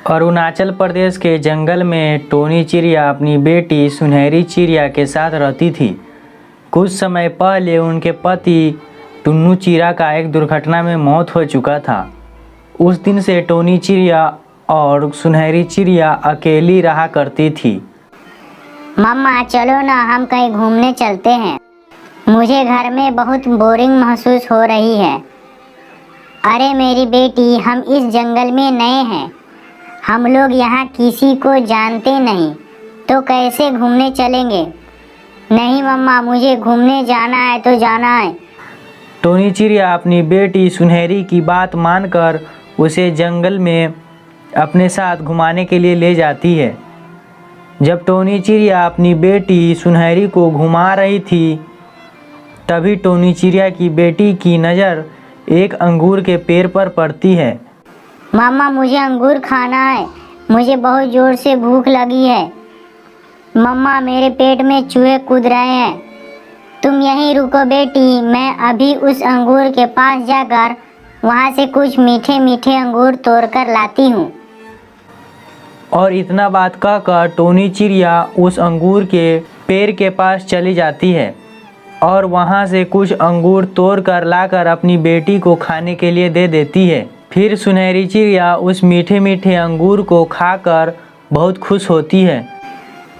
अरुणाचल प्रदेश के जंगल में टोनी चिड़िया अपनी बेटी सुनहरी चिड़िया के साथ रहती थी। कुछ समय पहले उनके पति टुन्नू चिड़िया का एक दुर्घटना में मौत हो चुका था। उस दिन से टोनी चिड़िया और सुनहरी चिड़िया अकेली रहा करती थी। मम्मा चलो ना, हम कहीं घूमने चलते हैं। मुझे घर में बहुत बोरिंग महसूस हो रही है। अरे मेरी बेटी, हम इस जंगल में नए हैं, हम लोग यहाँ किसी को जानते नहीं, तो कैसे घूमने चलेंगे? नहीं मम्मा, मुझे घूमने जाना है तो जाना है। टोनी चिड़िया अपनी बेटी सुनहरी की बात मानकर उसे जंगल में अपने साथ घुमाने के लिए ले जाती है। जब टोनी चिड़िया अपनी बेटी सुनहरी को घुमा रही थी, तभी टोनी चिड़िया की बेटी की नज़र एक अंगूर के पेड़ पर पड़ती है। मम्मा मुझे अंगूर खाना है, मुझे बहुत ज़ोर से भूख लगी है। मम्मा मेरे पेट में चूहे कूद रहे हैं। तुम यहीं रुको बेटी, मैं अभी उस अंगूर के पास जाकर वहाँ से कुछ मीठे मीठे अंगूर तोड़कर लाती हूँ। और इतना बात कहकर टोनी चिड़िया उस अंगूर के पेड़ के पास चली जाती है और वहाँ से कुछ अंगूर तोड़कर लाकर अपनी बेटी को खाने के लिए दे देती है। फिर सुनहरी चिड़िया उस मीठे मीठे अंगूर को खाकर बहुत खुश होती है।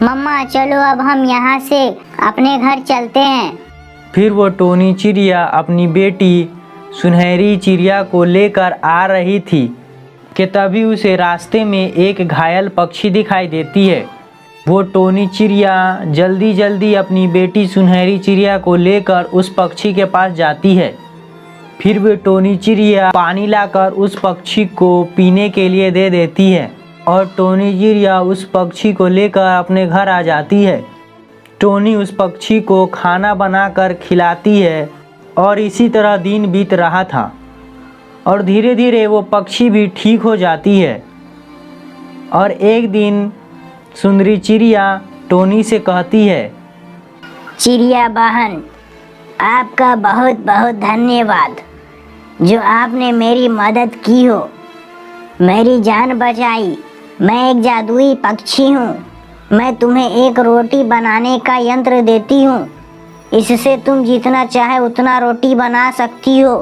मम्मा चलो अब हम यहाँ से अपने घर चलते हैं। फिर वो टोनी चिड़िया अपनी बेटी सुनहरी चिड़िया को लेकर आ रही थी कि तभी उसे रास्ते में एक घायल पक्षी दिखाई देती है। वो टोनी चिड़िया जल्दी जल्दी अपनी बेटी सुनहरी चिड़िया को लेकर उस पक्षी के पास जाती है। फिर वे टोनी चिड़िया पानी लाकर उस पक्षी को पीने के लिए दे देती है और टोनी चिड़िया उस पक्षी को लेकर अपने घर आ जाती है। टोनी उस पक्षी को खाना बनाकर खिलाती है और इसी तरह दिन बीत रहा था और धीरे धीरे वो पक्षी भी ठीक हो जाती है। और एक दिन सुंदरी चिड़िया टोनी से कहती है, चिड़िया बहन, आपका बहुत बहुत धन्यवाद जो आपने मेरी मदद की हो, मेरी जान बचाई। मैं एक जादुई पक्षी हूँ। मैं तुम्हें एक रोटी बनाने का यंत्र देती हूँ, इससे तुम जितना चाहे उतना रोटी बना सकती हो।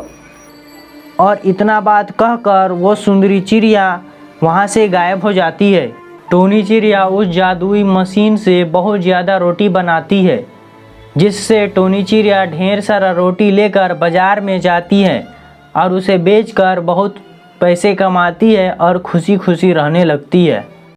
और इतना बात कहकर वो सुंदरी चिड़िया वहाँ से गायब हो जाती है। टोनी चिड़िया उस जादुई मशीन से बहुत ज़्यादा रोटी बनाती है, जिससे टोनी चिड़िया ढेर सारा रोटी लेकर बाज़ार में जाती है और उसे बेचकर बहुत पैसे कमाती है और खुशी खुशी रहने लगती है।